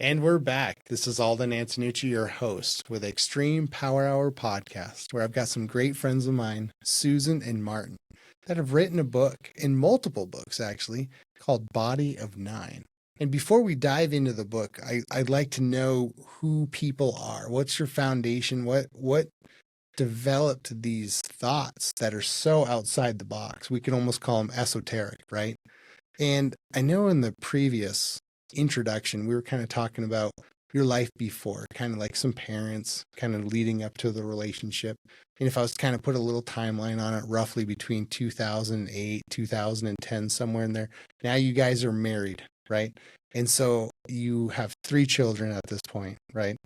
And we're back. This is Alden Antonucci, your host with Extreme Power Hour Podcast, where I've got some great friends of mine, Susan and Martin, that have written a book, in multiple books actually, called Body of Nine. And before we dive into the book, I'd like to know who people are. What's your foundation? What developed these thoughts that are so outside the box? We could almost call them esoteric, right? And I know in the previous introduction, we were kind of talking about your life before, kind of like some parents kind of leading up to the relationship. And if I was to kind of put a little timeline on it, roughly between 2008, 2010, somewhere in there, now you guys are married, right? And so you have 3 children at this point, right?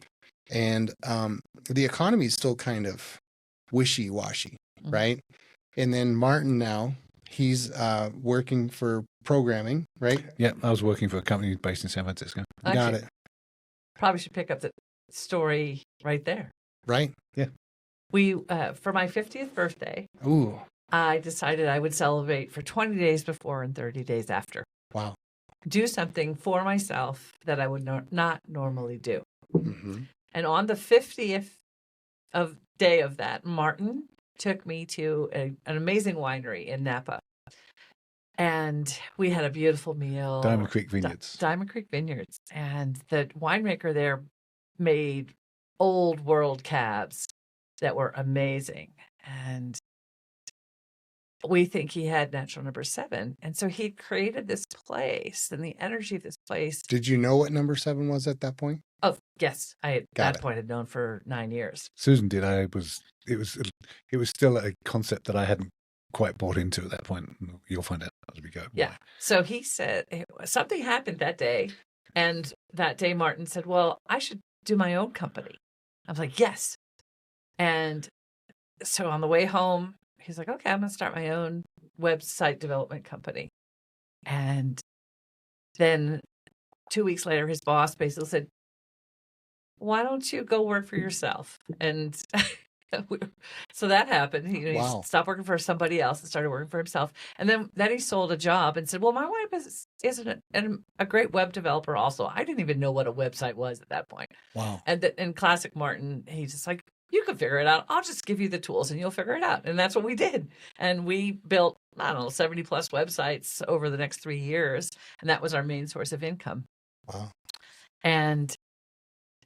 And the economy is still kind of wishy-washy, right? And then Martin now, he's working for programming, right? Yeah, I was working for a company based in San Francisco. Actually, Got it. Probably should pick up the story right there. Right? Yeah. We, for my 50th birthday, Ooh, I decided I would celebrate for 20 days before and 30 days after. wow. Do something for myself that I would not normally do. Mm-hmm. And on the 50th day of that, Martin took me to an amazing winery in Napa. And we had a beautiful meal. Diamond Creek Vineyards. Diamond Creek Vineyards. And the winemaker there made old world cabs that were amazing. And we think he had natural number 7. And so he created this place, and the energy of this place. Did you know what number 7 was at that point? Oh, yes. I at Got that it. point had known for 9 years. Susan did. It was still a concept that I hadn't quite bought into at that point. You'll find out as we go. Yeah. So he said something happened that day. And that day, Martin said, well, I should do my own company. I was like, yes. And so on the way home, he's like, okay, I'm going to start my own website development company. And then 2 weeks later, his boss basically said, why don't you go work for yourself? And so that happened. He Wow. stopped working for somebody else and started working for himself. And then he sold a job and said, well, my wife is a great web developer also. I didn't even know what a website was at that point. Wow. And in classic Martin, he's just like, you can figure it out. I'll just give you the tools and you'll figure it out. And that's what we did. And we built, 70 plus websites over the next 3 years. And that was our main source of income. Wow. And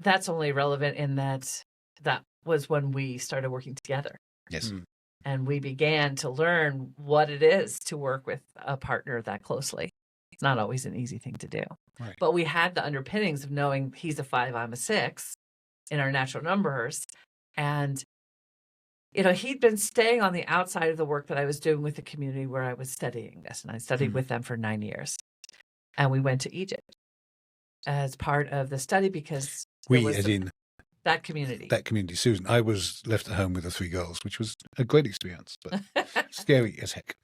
that's only relevant in that was when we started working together. Yes. Mm. And we began to learn what it is to work with a partner that closely. It's not always an easy thing to do. Right. But we had the underpinnings of knowing he's a 5, I'm a 6 in our natural numbers. And, he'd been staying on the outside of the work that I was doing with the community where I was studying this. And I studied with them for 9 years. And we went to Egypt as part of the study because that community. That community, Susan. I was left at home with the 3 girls, which was a great experience, but scary as heck.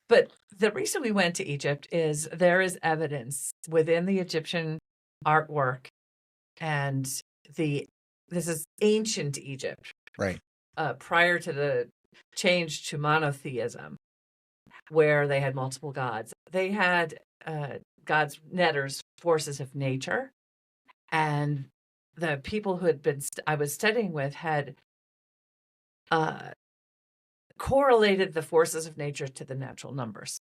But the reason we went to Egypt is there is evidence within the Egyptian artwork, and this is ancient Egypt, Right. Prior to the change to monotheism, where they had multiple gods. They had gods, netters, forces of nature, and the people who had been I was studying with had correlated the forces of nature to the natural numbers.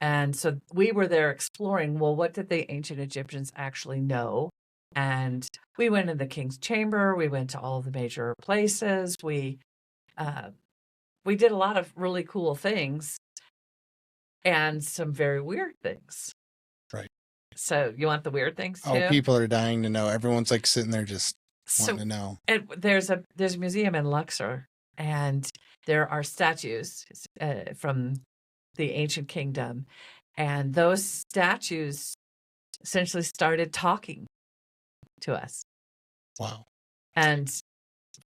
And so we were there exploring, well, what did the ancient Egyptians actually know? And we went in the king's chamber. We went to all the major places. We did a lot of really cool things and some very weird things. Right. So you want the weird things too? Oh, people are dying to know. Everyone's like sitting there just wanting to know. And there's a museum in Luxor, and there are statues from the ancient kingdom, and those statues essentially started talking to us. Wow. And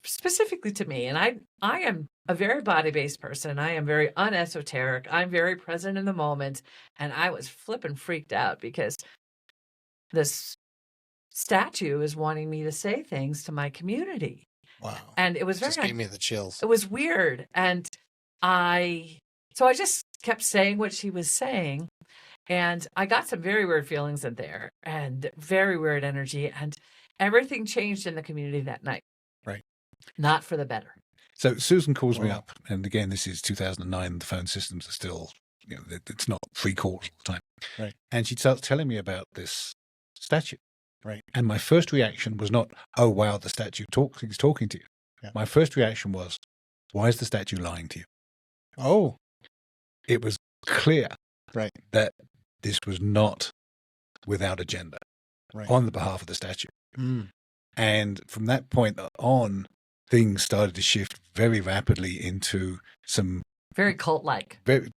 specifically to me, and I am a very body-based person. I am very unesoteric. I'm very present in the moment, and I was flipping freaked out because this statue is wanting me to say things to my community. Wow. And it was Just gave me the chills. It was weird. And I just kept saying what she was saying. And I got some very weird feelings in there and very weird energy. And everything changed in the community that night. Right. Not for the better. So Susan calls me Wow. up, and again, this is 2009. The phone systems are still, it's not free calls all the time. Right. And she starts telling me about this statue. Right. And my first reaction was not, oh, wow, the statue is talking to you. Yeah. My first reaction was, why is the statue lying to you? Oh, It was clear right. that this was not without agenda Right. on the behalf of the statue. Mm. And from that point on, things started to shift very rapidly into some Very cult-like. the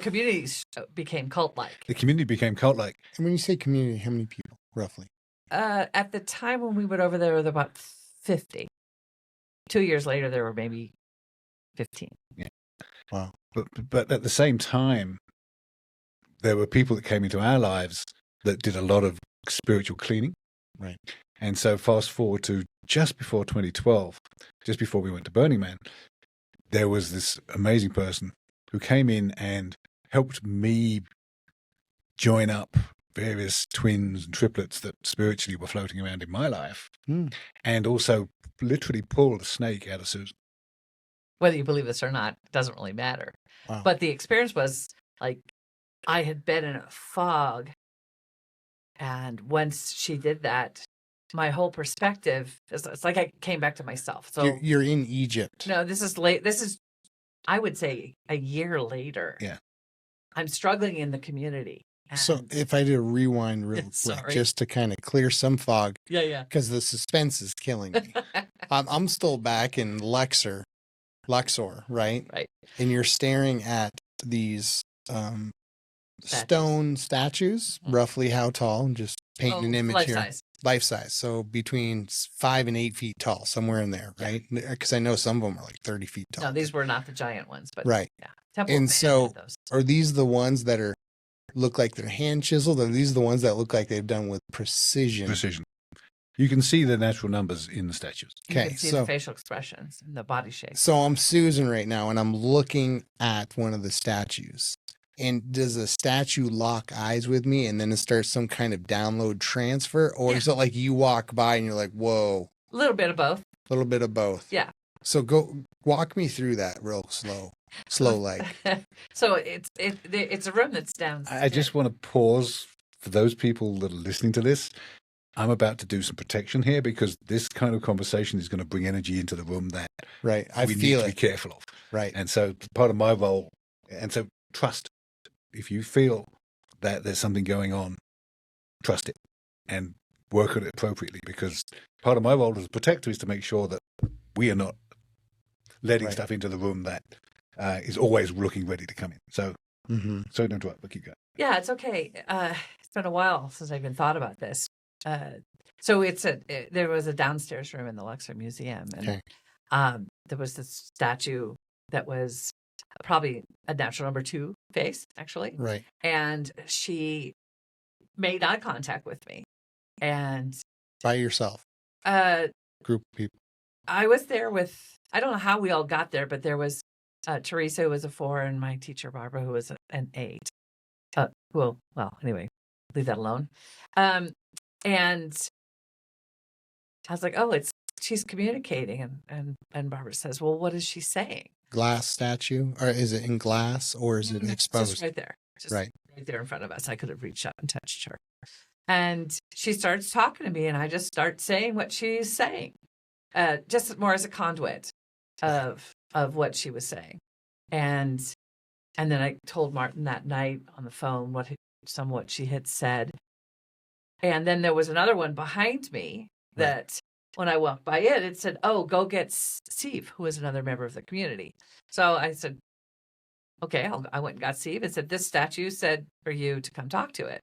community became cult-like. The community became cult-like. And when you say community, how many people, roughly? At the time when we went over there, there were about 50. 2 years later, there were maybe 15. Yeah. Wow. But at the same time, there were people that came into our lives that did a lot of spiritual cleaning. Right. And so fast forward to just before 2012, just before we went to Burning Man, there was this amazing person who came in and helped me join up various twins and triplets that spiritually were floating around in my life, and also literally pulled a snake out of Susan. Whether you believe this or not, doesn't really matter. Wow. But the experience was like I had been in a fog, and once she did that, my whole perspective it's like I came back to myself. So You're in Egypt. No, this is late. This is, I would say, a year later. Yeah. I'm struggling in the community. So if I did a rewind real quick, just to kind of clear some fog. Yeah. Because the suspense is killing me. I'm still back in Luxor, right? Right. And you're staring at these stone statues, roughly how tall? Just painting an image here. Life size. So between 5 and 8 feet tall, somewhere in there, right? Because I know some of them are like 30 feet tall. No, these were not the giant ones, but right. Yeah. Temple and so those. Are these the ones that look like they're hand chiseled, or these are the ones that look like they've done with precision? Precision. You can see the natural numbers in the statues. You can see the facial expressions and the body shape. So I'm Susan right now, and I'm looking at one of the statues. And does the statue lock eyes with me, and then it starts some kind of download transfer? Or is it like you walk by and you're like, whoa? A little bit of both. A little bit of both. Yeah. So walk me through that real slow like. So it's a room that's downstairs. I just want to pause for those people that are listening to this. I'm about to do some protection here because this kind of conversation is going to bring energy into the room that we need to be careful of. Right. And so part of my role, and so trust. If you feel that there's something going on, trust it and work on it appropriately, because part of my role as a protector is to make sure that we are not letting stuff into the room that is always looking ready to come in. So, sorry to interrupt, but keep going. Yeah, it's okay. It's been a while since I've even thought about this. So there was a downstairs room in the Luxor Museum, and there was this statue that was probably a natural number 2 face, actually. Right. And she made eye contact with me. And by yourself? Group of people. I was there with, I don't know how we all got there, but there was Teresa, who was a 4, and my teacher, Barbara, who was an 8. Well, anyway, leave that alone. And I was like, oh, she's communicating. And Barbara says, well, what is she saying? Glass statue? Or is it in glass, or is it exposed? Just right there. Just right there in front of us. I could have reached out and touched her. And she starts talking to me, and I just start saying what she's saying. Just more as a conduit of what she was saying. And then I told Martin that night on the phone what she had said. And then there was another one behind me that when I walked by it said, oh, go get Steve, who is another member of the community. So I said, okay, I went and got Steve and said, this statue said for you to come talk to it.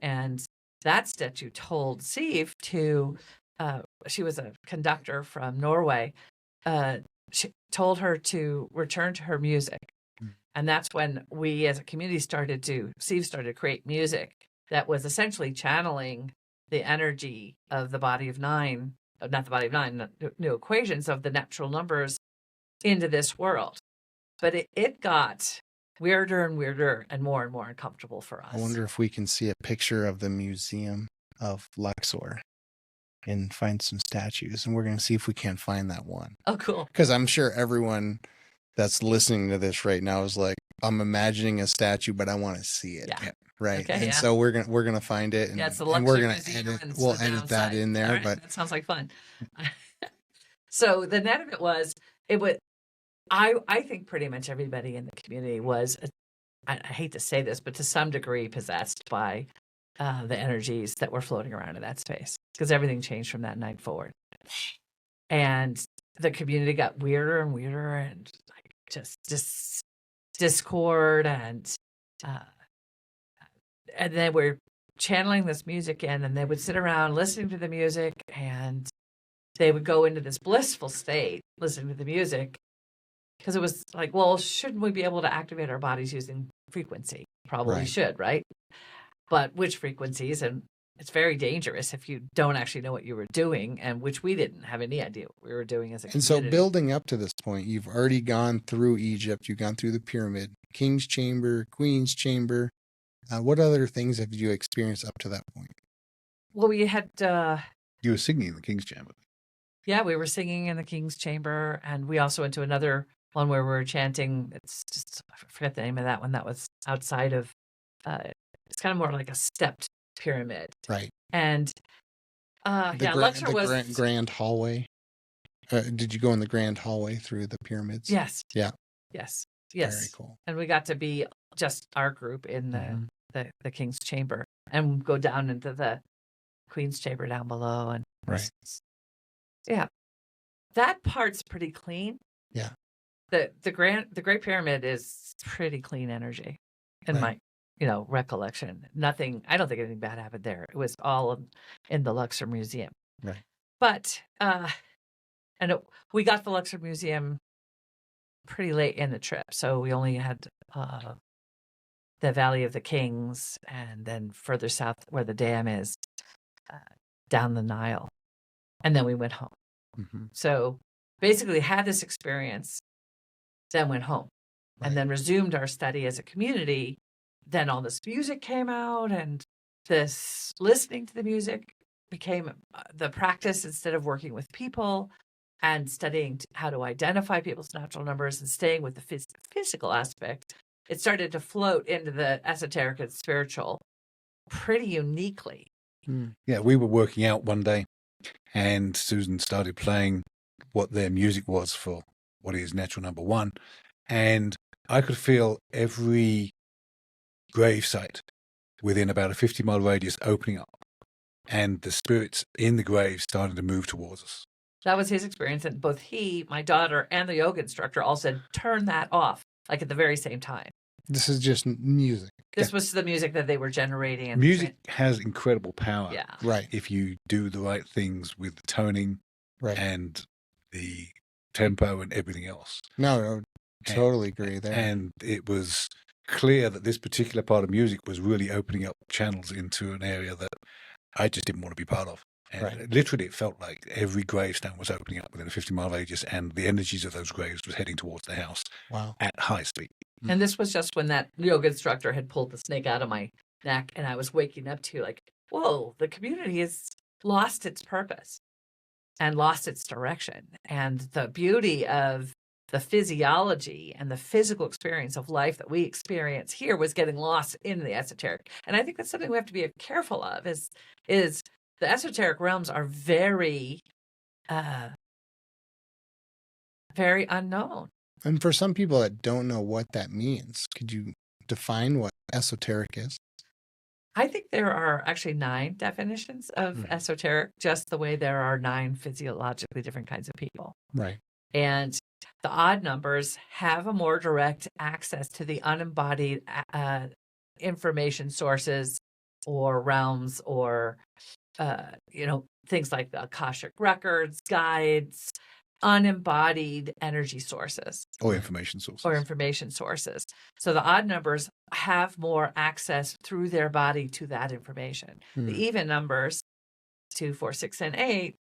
And that statue told Steve she was a conductor from Norway. She told her to return to her music. And that's when we as a community Steve started to create music that was essentially channeling the energy of the body of 9, not the body of 9, new equations of the natural numbers into this world. But it got weirder and weirder and more uncomfortable for us. I wonder if we can see a picture of the museum of Luxor and find some statues, and we're going to see if we can't find that one. Oh, cool. Because I'm sure everyone that's listening to this right now is like, I'm imagining a statue, but I want to see it. Yeah. Right. Okay, and yeah. so we're gonna find it, and, Yeah, it's the and we're Luxor gonna Museum edit. and it's We'll the edit that downside. in there, All right, but that sounds like fun. So the net of it was, I think pretty much everybody in the community was, I hate to say this, but to some degree possessed by the energies that were floating around in that space, because everything changed from that night forward. And the community got weirder and weirder, and like just discord, and then we're channeling this music in, and they would sit around listening to the music, and they would go into this blissful state listening to the music, because it was like, well, shouldn't we be able to activate our bodies using frequency? Probably Right. should, right? But which frequencies? And it's very dangerous if you don't actually know what you were doing, and which we didn't have any idea what we were doing as a and so community. building up to this point, you've already gone through Egypt, you've gone through the pyramid, King's Chamber, Queen's Chamber. What other things have you experienced up to that point? Well, we had You were singing in the King's Chamber. yeah, we were singing in the King's Chamber, and we also went to another one where we were chanting. It's just, I forget the name of that one. That was outside of, it's kind of more like a stepped pyramid. Right. And Luxor was grand hallway. Did you go in the grand hallway through the pyramids? Yes. Yeah. Yes. Very cool. And we got to be just our group in the King's Chamber, and go down into the Queen's Chamber down below, and Right. Yeah, that part's pretty clean. Yeah. The Great Pyramid is pretty clean energy, in my recollection. Nothing. I don't think anything bad happened there. It was all in the Luxor Museum. Right. But we got the Luxor Museum pretty late in the trip, so we only had the Valley of the Kings, and then further south where the dam is, down the Nile, and then we went home. Mm-hmm. So basically had this experience, then went home, and then resumed our study as a community. Then all this music came out, and this listening to the music became the practice instead of working with people and studying how to identify people's natural numbers and staying with the physical aspect. It started to float into the esoteric and spiritual pretty uniquely. Yeah, we were working out one day, and Susan started playing what their music was for what is natural number one, and I could feel every grave site within about a 50-mile radius opening up, and the spirits in the grave started to move towards us. That was his experience, and both he, my daughter, and the yoga instructor all said, turn that off, like at the very same time. This is just music. This was the music that they were generating. And music has incredible power. Yeah. Right. If you do the right things with the toning and the tempo and everything else. No, totally agree there. And it was clear that this particular part of music was really opening up channels into an area that I just didn't want to be part of. And literally it felt like every gravestone was opening up within a 50-mile radius, and the energies of those graves was heading towards the house at high speed. And this was just when that yoga instructor had pulled the snake out of my neck, and I was waking up to like, whoa, the community has lost its purpose and lost its direction. And the beauty of the physiology and the physical experience of life that we experience here was getting lost in the esoteric. And I think that's something we have to be careful of is the esoteric realms are very, very unknown. And for some people that don't know what that means, could you define what esoteric is? I think there are actually 9 definitions of esoteric, just the way there are 9 physiologically different kinds of people. Right. And the odd numbers have a more direct access to the unembodied information sources or realms or, things like the Akashic records, guides, unembodied energy sources. Or information sources. So the odd numbers have more access through their body to that information. The even numbers, 2, 4, 6, and 8,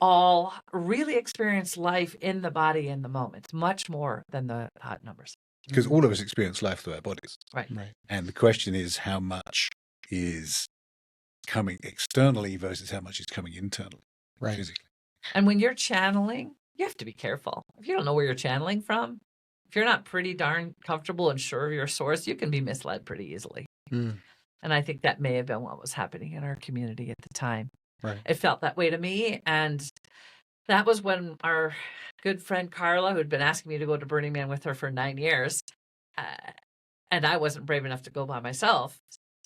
all really experience life in the body in the moment, much more than the odd numbers. because all of us experience life through our bodies. Right. Right. And the question is how much is coming externally versus how much is coming internally, Right. physically. And when you're channeling, you have to be careful. If you don't know where you're channeling from, if you're not pretty darn comfortable and sure of your source, you can be misled pretty easily. Mm. And I think that may have been what was happening in our community at the time. Right. It felt that way to me. And that was when our good friend Carla, who'd been asking me to go to Burning Man with her for 9 years, and I wasn't brave enough to go by myself,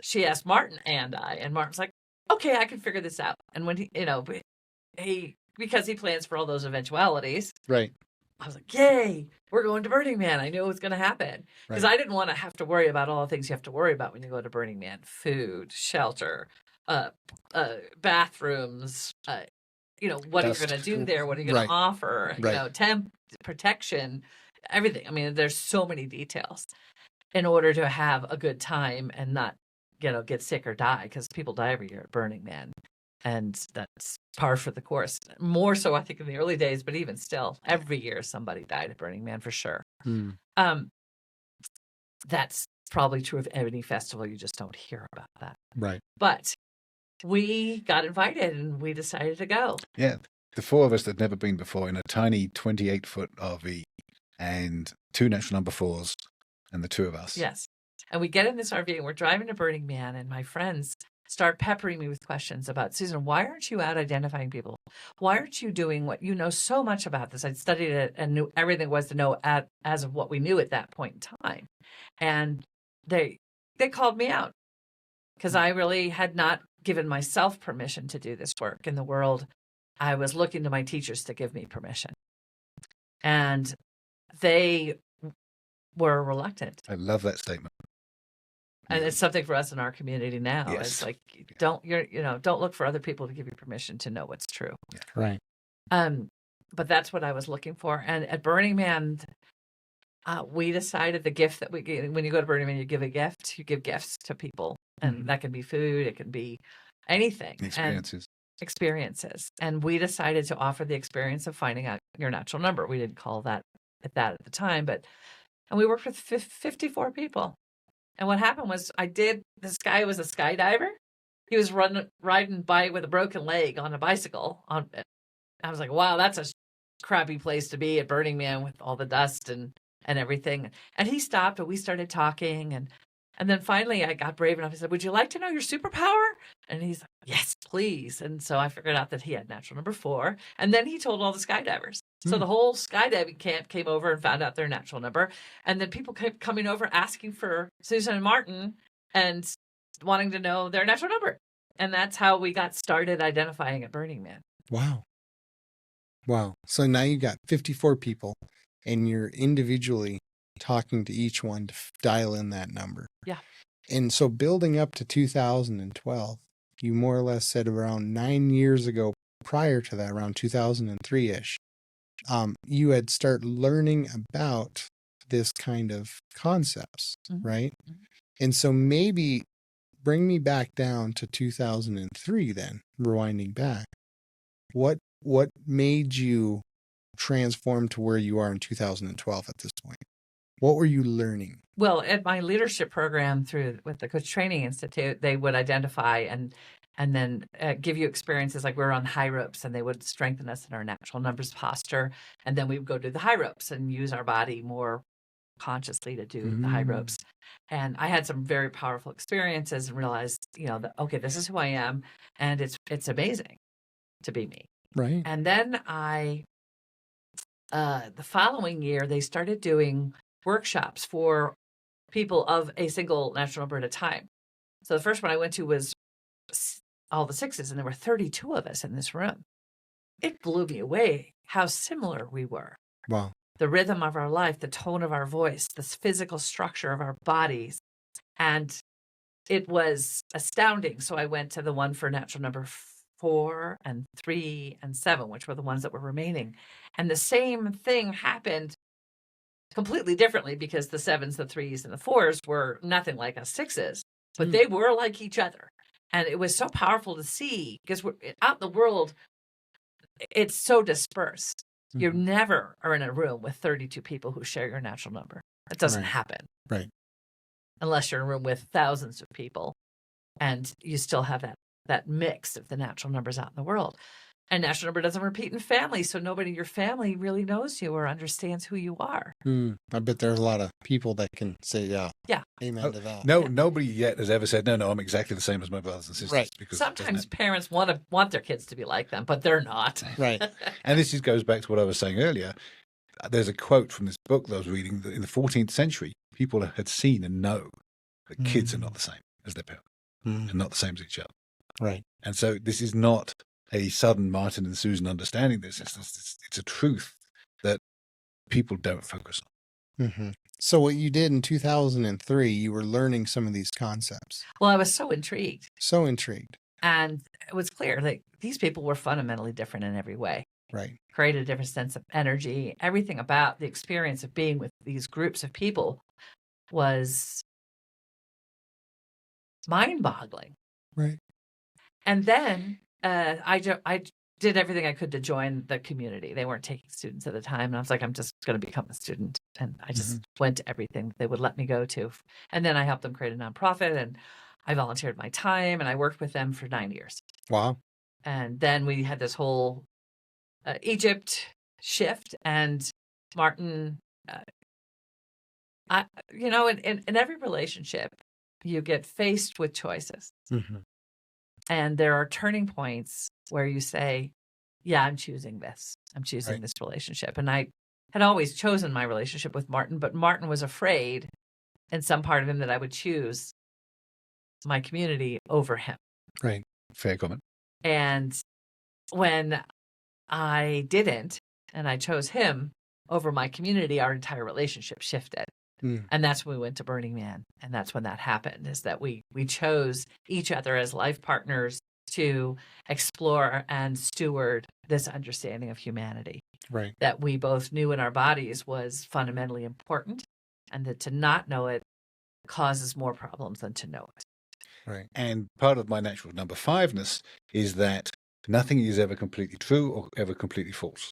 she asked Martin and Martin's like, okay, I can figure this out. And when he because he plans for all those eventualities, Right. I was like, yay, we're going to Burning Man. I knew it was going to happen because I didn't want to have to worry about all the things you have to worry about when you go to Burning Man: food, shelter, bathrooms, what are you going to do there? What are you going to offer? Right. Temp, protection, everything. I mean, there's so many details in order to have a good time and not, get sick or die, because people die every year at Burning Man. And that's par for the course. More so, I think, in the early days, but even still, every year somebody died at Burning Man for sure. Mm. That's probably true of any festival. You just don't hear about that. Right. But we got invited and we decided to go. Yeah. The four of us that had never been before in a tiny 28-foot RV and 2 natural number 4s and the 2 of us. Yes. And we get in this RV and we're driving to Burning Man, and my friends start peppering me with questions about, Susan, why aren't you out identifying people? Why aren't you doing what you know so much about this? I'd studied it and knew everything was to know as of what we knew at that point in time. And they called me out because I really had not given myself permission to do this work in the world. I was looking to my teachers to give me permission. And they were reluctant. I love that statement. And it's something for us in our community now. Yes. It's like, don't look for other people to give you permission to know what's true. Yeah. Right. But that's what I was looking for. And at Burning Man, we decided the gift that we give, when you go to Burning Man, you give a gift. You give gifts to people, and that can be food, it can be anything. Experiences. And we decided to offer the experience of finding out your natural number. We didn't call that at the time, and we worked with 54 people. And what happened was this guy was a skydiver. He was riding by with a broken leg on a bicycle. I was like, wow, that's a crappy place to be at Burning Man with all the dust and everything. And he stopped and we started talking. And then finally I got brave enough. I said, would you like to know your superpower? And he's like, yes, please. And so I figured out that he had natural number 4. And then he told all the skydivers. So the whole skydiving camp came over and found out their natural number. And then people kept coming over asking for Susan and Martin and wanting to know their natural number. And that's how we got started identifying at Burning Man. Wow. So now you got 54 people and you're individually talking to each one to dial in that number. Yeah. And so building up to 2012, you more or less said around 9 years ago, prior to that, around 2003-ish, you had started learning about this kind of concepts, right? Mm-hmm. And so maybe bring me back down to 2003 then, rewinding back. What made you transform to where you are in 2012 at this point? What were you learning? Well, at my leadership program with the Coach Training Institute, they would identify and then give you experiences like we were on high ropes, and they would strengthen us in our natural numbers posture. And then we would go do the high ropes and use our body more consciously to do the high ropes. And I had some very powerful experiences and realized, that, okay, this is who I am. And it's amazing to be me. Right. And then the following year, they started doing workshops for people of a single natural number at a time. So the first one I went to was all the 6s, and there were 32 of us in this room. It blew me away how similar we were. Wow. The rhythm of our life, the tone of our voice, the physical structure of our bodies. And it was astounding. So I went to the one for natural number 4 and 3 and 7, which were the ones that were remaining. And the same thing happened completely differently, because the 7s, the 3s, and the 4s were nothing like us 6s, but they were like each other. And it was so powerful to see, because we're out in the world, it's so dispersed. You never are in a room with 32 people who share your natural number. It doesn't Right. happen. Right. Unless you're in a room with thousands of people and you still have that mix of the natural numbers out in the world. And natural number doesn't repeat in family, so nobody in your family really knows you or understands who you are. I bet there's a lot of people that can say, Yeah. amen to that. No, nobody yet has ever said, no, I'm exactly the same as my brothers and sisters. Right. Because sometimes parents want their kids to be like them, but they're not. Right. And this goes back to what I was saying earlier. There's a quote from this book that I was reading that in the 14th century, people had seen and know that kids are not the same as their parents and not the same as each other. Right. And so this is not a sudden Martin and Susan understanding this. It's a truth that people don't focus on. Mm-hmm. So what you did in 2003, you were learning some of these concepts. Well, I was so intrigued. So intrigued. And it was clear that these people were fundamentally different in every way. Right. Created a different sense of energy. Everything about the experience of being with these groups of people was mind-boggling. Right. And then I did everything I could to join the community. They weren't taking students at the time. And I was like, I'm just going to become a student. And I just went to everything they would let me go to. And then I helped them create a nonprofit, and I volunteered my time, and I worked with them for 9 years. Wow. And then we had this whole Egypt shift, and Martin, in every relationship, you get faced with choices. Mm-hmm. And there are turning points where you say, yeah, I'm choosing this. I'm choosing Right. this relationship. And I had always chosen my relationship with Martin, but Martin was afraid in some part of him that I would choose my community over him. Right. Fair comment. And when I didn't, and I chose him over my community, our entire relationship shifted. And that's when we went to Burning Man. And that's when that happened, is that we chose each other as life partners to explore and steward this understanding of humanity. Right. That we both knew in our bodies was fundamentally important, and that to not know it causes more problems than to know it. Right. And part of my natural number 5-ness is that nothing is ever completely true or ever completely false.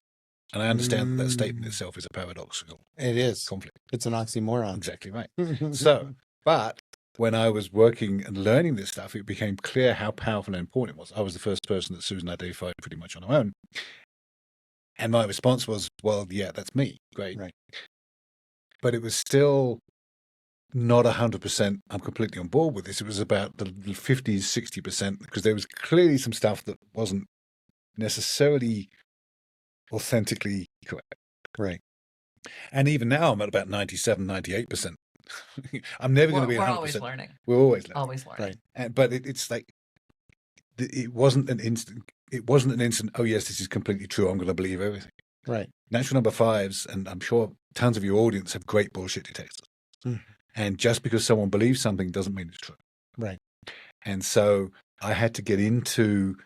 And I understand that statement itself is a paradoxical It is. conflict. It's an oxymoron. Exactly right. So, but when I was working and learning this stuff, it became clear how powerful and important it was. I was the first person that Susan identified pretty much on her own. And my response was, well, yeah, that's me. Great. Right. But it was still not 100%. I'm completely on board with this. It was about the 50s, 60%, because there was clearly some stuff that wasn't necessarily authentically correct. Right. And even now I'm at about 97, 98%. I'm never going to be 100%. We're always learning. We're always learning. Always learning. Right. But it's like, it wasn't an instant. It wasn't an instant, oh, yes, this is completely true. I'm going to believe everything. Right. Natural number 5s, and I'm sure tons of your audience have great bullshit detectors. And just because someone believes something doesn't mean it's true. Right. And so I had to get into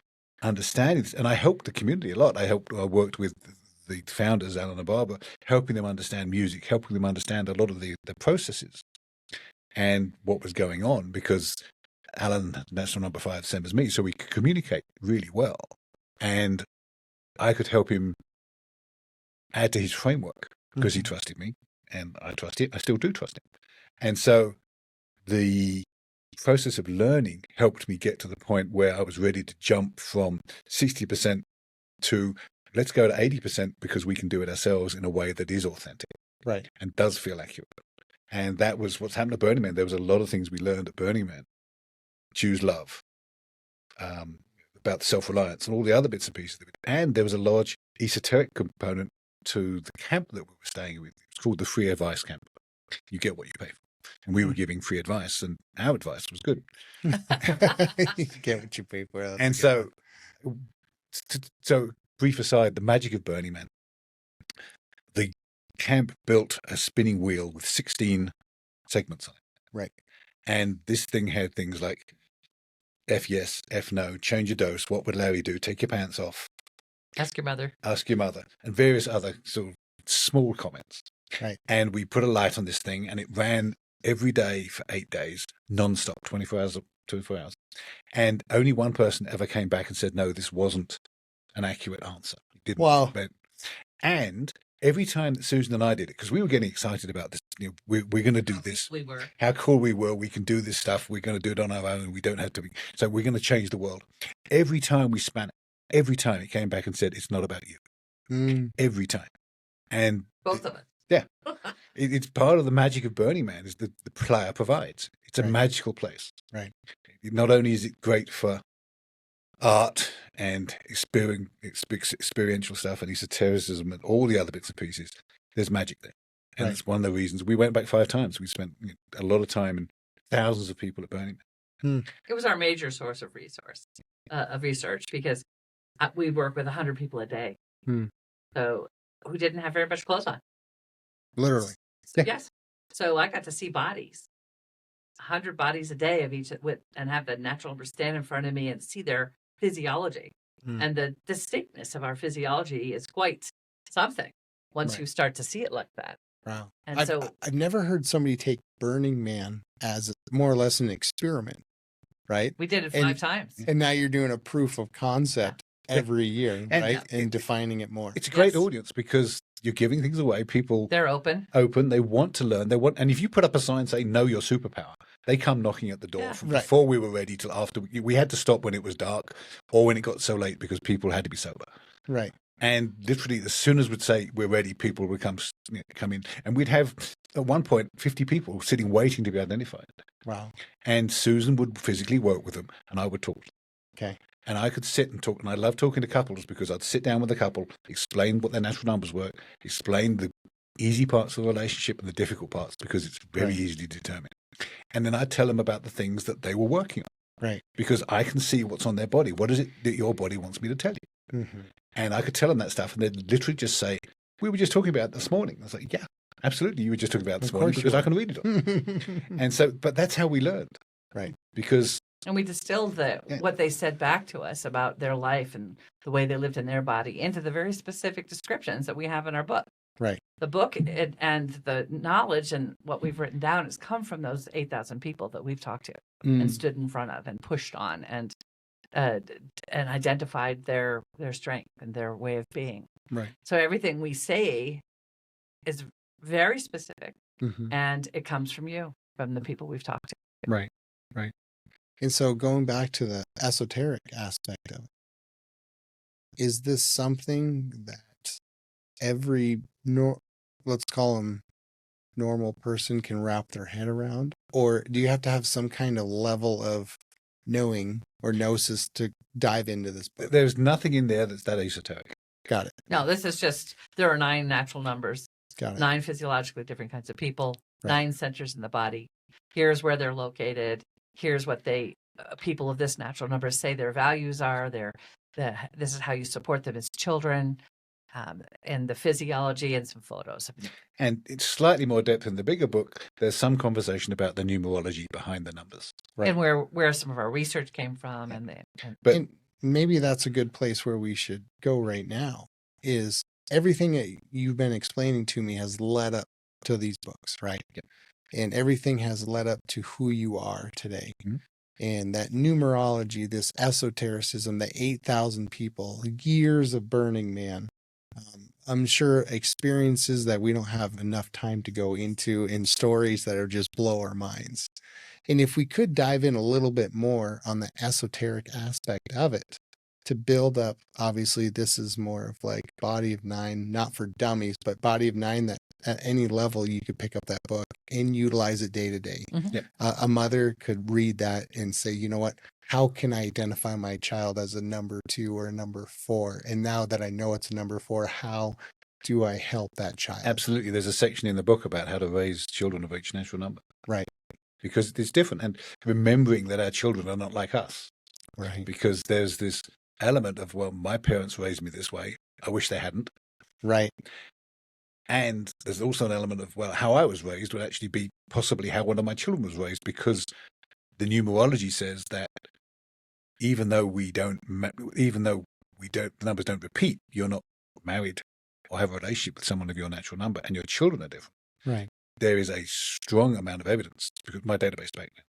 understanding this. And I helped the community a lot. I worked with the founders, Alan and Barbara, helping them understand music, helping them understand a lot of the processes and what was going on, because Alan, natural number 5, same as me, so we could communicate really well. And I could help him add to his framework because he trusted me, and I trust him. I still do trust him. And so the process of learning helped me get to the point where I was ready to jump from 60% to let's go to 80% because we can do it ourselves in a way that is authentic. Right. And does feel accurate. And that was what's happened at Burning Man. There was a lot of things we learned at Burning Man. Choose love, about self-reliance and all the other bits and pieces. And there was a large esoteric component to the camp that we were staying with. It's called the free advice camp. You get what you pay for. And we were giving free advice, and our advice was good. You get what you pay for. And so brief aside, the magic of Burning Man. The camp built a spinning wheel with 16 segments on it. Right. And this thing had things like F yes, F no, change your dose, what would Larry do, take your pants off, Ask your mother. ask your mother, and various other sort of small comments. Right. And we put a light on this thing, and it ran every day for 8 days, non-stop, 24 hours. And only one person ever came back and said, no, this wasn't an accurate answer. It didn't. Wow. And every time that Susan and I did it, because we were getting excited about this we're going to do this. We were. How cool we were. We can do this stuff. We're going to do it on our own. We don't have to be. So we're going to change the world. Every time we span it, every time it came back and said, it's not about you. Every time. And Both of us. Yeah. It's part of the magic of Burning Man is that the player provides. It's a magical place. Right. Not only is it great for art and experiential stuff and esotericism and all the other bits and pieces, there's magic there. And it's one of the reasons we went back 5 times. We spent a lot of time and thousands of people at Burning Man. It was our major source of research because we work with 100 people a day. So who didn't have very much clothes on. Literally. So, yes. So I got to see bodies, 100 bodies a day of each, and have the natural number stand in front of me and see their physiology. And the distinctness of our physiology is quite something once you start to see it like that. Wow. And I've never heard somebody take Burning Man as more or less an experiment, right? We did it 5 times. And now you're doing a proof of concept every year, right? And defining it more. It's a great audience because you're giving things away. People, they're open. They want to learn. And if you put up a sign saying, know your superpower, they come knocking at the door from before we were ready till after. We had to stop when it was dark or when it got so late because people had to be sober. Right. And literally, as soon as we'd say we're ready, people would come in. And we'd have, at one point, 50 people sitting waiting to be identified. Wow. And Susan would physically work with them and I would talk to them. Okay. And I could sit and talk. And I love talking to couples because I'd sit down with a couple, explain what their natural numbers were, explain the easy parts of the relationship and the difficult parts because it's very easily determined. And then I'd tell them about the things that they were working on. Right. Because I can see what's on their body. What is it that your body wants me to tell you? Mm-hmm. And I could tell them that stuff. And they'd literally just say, we were just talking about it this morning. I was like, yeah, absolutely. You were just talking about it this morning because I can read it all. And so, but that's how we learned. Right. Because. And we distilled what they said back to us about their life and the way they lived in their body into the very specific descriptions that we have in our book. Right. The book and the knowledge and what we've written down has come from those 8,000 people that we've talked to and stood in front of and pushed on and identified their strength and their way of being. Right. So everything we say is very specific, and it comes from you, from the people we've talked to. Right. Right. And so going back to the esoteric aspect of it, is this something that every let's call them normal person can wrap their head around? Or do you have to have some kind of level of knowing or gnosis to dive into this book? There's nothing in there that's that esoteric. Got it. No, this is just, there are 9 natural numbers, Got it. 9 physiologically different kinds of people, 9 centers in the body. Here's where they're located. Here's what people of this natural number say their values are. This is how you support them as children. And the physiology and some photos. And it's slightly more depth in the bigger book. There's some conversation about the numerology behind the numbers. Right. And where some of our research came from. And maybe that's a good place where we should go right now, is everything that you've been explaining to me has led up to these books, right? Yep. And everything has led up to who you are today. And that numerology, this esotericism, the 8,000 people, years of Burning Man, I'm sure experiences that we don't have enough time to go into and stories that are just blow our minds. And if we could dive in a little bit more on the esoteric aspect of it to build up, obviously this is more of like Body of 9, not for dummies, but Body of 9 that at any level you could pick up that book and utilize it day to day. A mother could read that and say, you know what? How can I identify my child as a number 2 or a number 4? And now that I know it's a number 4, how do I help that child? Absolutely. There's a section in the book about how to raise children of each natural number. Right. Because it's different. And remembering that our children are not like us. Right. Because there's this element of, well, my parents raised me this way. I wish they hadn't. Right. And there's also an element of, well, how I was raised would actually be possibly how one of my children was raised, because the numerology says that even though the numbers don't repeat, you're not married or have a relationship with someone of your natural number, and your children are different. Right. There is a strong amount of evidence, because my database back then,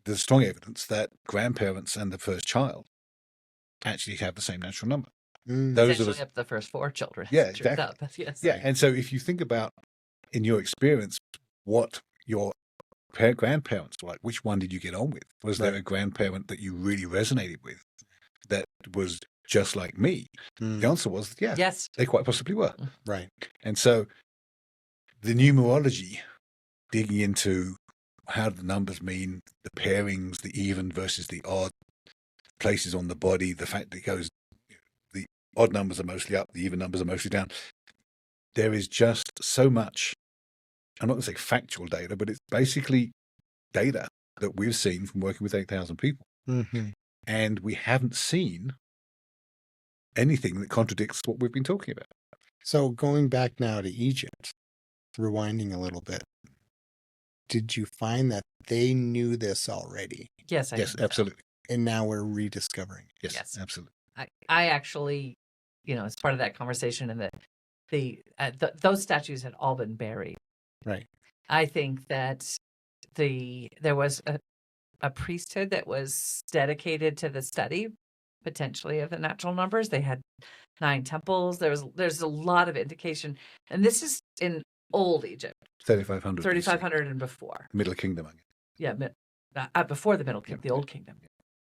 there's strong evidence that grandparents and the first child actually have the same natural number. Those are up the first 4 children. Yeah, exactly. Yes. Yeah, and so if you think about, in your experience, what your grandparents were like. Which one did you get on with? Was there a grandparent that you really resonated with that was just like me? The answer was Yes. they quite possibly were. Right. And so the numerology, digging into how the numbers mean, the pairings, the even versus the odd, places on the body, the fact that it goes, the odd numbers are mostly up, the even numbers are mostly down. There is just so much, I'm not going to say factual data, but it's basically data that we've seen from working with 8,000 people. Mm-hmm. And we haven't seen anything that contradicts what we've been talking about. So going back now to Egypt, rewinding a little bit, did you find that they knew this already? Yes, I Yes, think so. absolutely. And now we're rediscovering it. Yes. Absolutely. I actually, as part of that conversation, and those statues had all been buried. Right. I think that there was a priesthood that was dedicated to the study, potentially, of the natural numbers. They had 9 temples. There's a lot of indication, and this is in old Egypt, 3,500. 3,500 and before. Middle Kingdom. Yeah, before the Middle Kingdom, the Old Kingdom,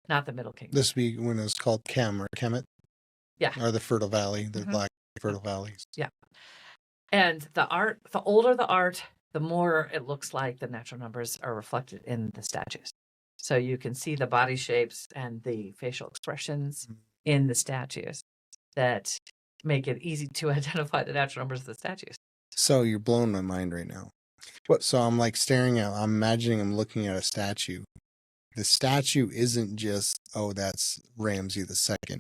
not the Middle Kingdom. This be when it was called Kem or Kemet. Yeah. Or the Fertile Valley, the Mhm. Black Fertile Valleys. Yeah. And the older the art, the more it looks like the natural numbers are reflected in the statues. So you can see the body shapes and the facial expressions in the statues that make it easy to identify the natural numbers of the statues. So you're blowing my mind right now. What? So I'm like I'm imagining I'm looking at a statue. The statue isn't just, oh, that's Ramsey II.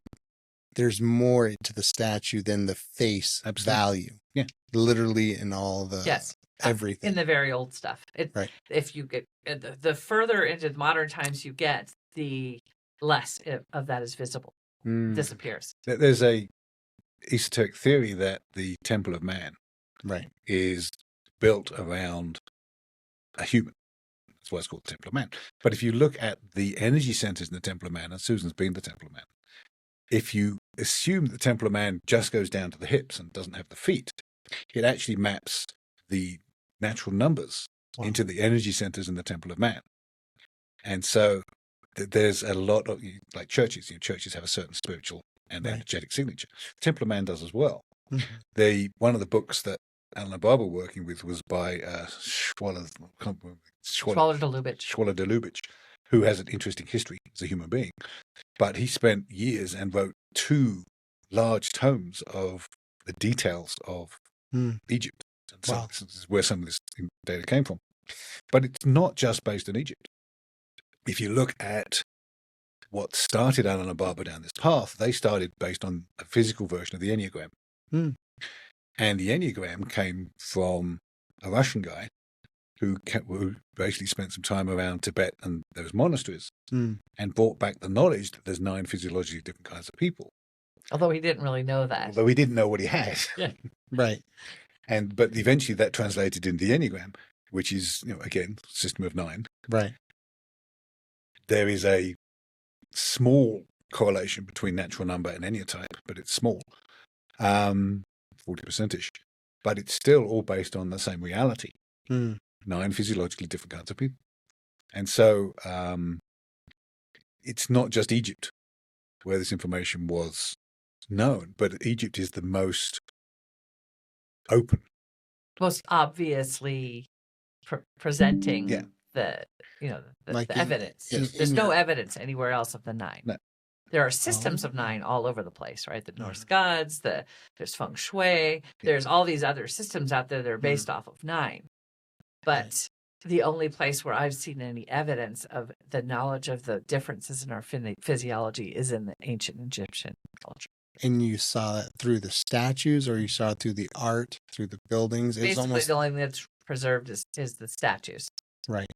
There's more to the statue than the face value. Yeah. Literally in all the everything. In the very old stuff. Right. If you get the further into modern times you get, the less of that is visible. Disappears. There's a esoteric theory that the Temple of Man is built around a human. That's why it's called the Temple of Man. But if you look at the energy centers in the Temple of Man, and Susan's been the Temple of Man, if you assume that the Temple of Man just goes down to the hips and doesn't have the feet, it actually maps the natural numbers into the energy centers in the Temple of Man. And so there's a lot of, like churches, churches have a certain spiritual and energetic signature. The Temple of Man does as well. Mm-hmm. One of the books that Alan and Barbara were working with was by Schwaller de Lubitsch, who has an interesting history as a human being. But he spent years and wrote 2 large tomes of the details of Egypt. And so this is where some of this data came from. But it's not just based on Egypt. If you look at what started Alan and Barbara down this path, they started based on a physical version of the Enneagram. And the Enneagram came from a Russian guy who basically spent some time around Tibet and those monasteries and brought back the knowledge that there's 9 physiologically different kinds of people. Although he didn't really know that. Although he didn't know what he had. Yeah. Right. But eventually that translated into the Enneagram, which is, again, system of 9. Right. There is a small correlation between natural number and Enneatype, but it's small, 40%ish. But it's still all based on the same reality. 9 physiologically different kinds of people. And so it's not just Egypt where this information was known, but Egypt is the most open. Most obviously presenting the evidence. There's no evidence anywhere else of the 9. No. There are systems of 9 all over the place, right? The Norse gods, there's feng shui, there's all these other systems out there that are based off of 9. But the only place where I've seen any evidence of the knowledge of the differences in our physiology is in the ancient Egyptian culture. And you saw that through the statues, or you saw it through the art, through the buildings? Basically, the only thing that's preserved is the statues. Right.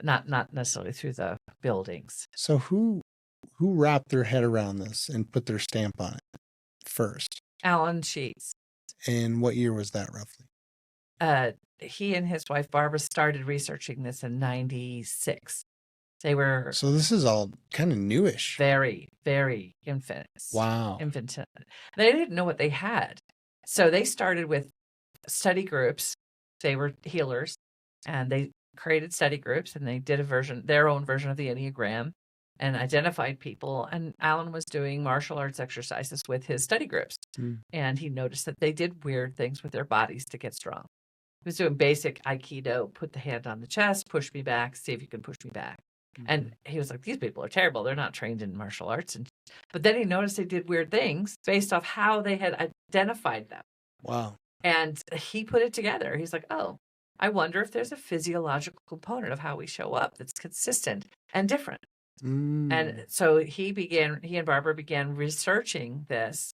Not necessarily through the buildings. So who wrapped their head around this and put their stamp on it first? Alan Sheets. And what year was that roughly? He and his wife Barbara started researching this in 96. They were so this is all kind of newish. Very, very infant. Wow. Infant. They didn't know what they had. So they started with study groups. They were healers. And they created study groups, and they did their own version of the Enneagram, and identified people. And Alan was doing martial arts exercises with his study groups. Mm. And he noticed that they did weird things with their bodies to get strong. He was doing basic Aikido, put the hand on the chest, push me back, see if you can push me back. And he was like, these people are terrible. They're not trained in martial arts. But then he noticed they did weird things based off how they had identified them. Wow. And he put it together. He's like, oh, I wonder if there's a physiological component of how we show up that's consistent and different. Mm. And so he and Barbara began researching this,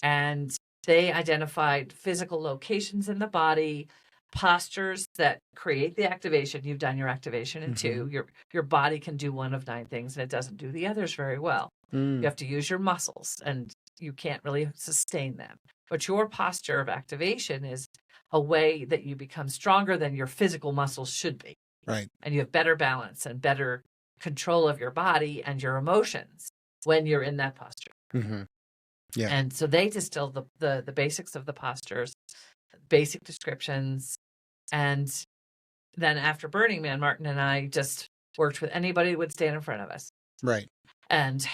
and they identified physical locations in the body, postures that create the activation. You've done your activation in two. Your body can do one of 9 things, and it doesn't do the others very well. Mm. You have to use your muscles, and you can't really sustain them. But your posture of activation is a way that you become stronger than your physical muscles should be. Right. And you have better balance and better control of your body and your emotions when you're in that posture. Mm-hmm. Yeah. And so they distilled the basics of the postures, basic descriptions. And then after Burning Man, Martin and I just worked with anybody who would stand in front of us. Right. And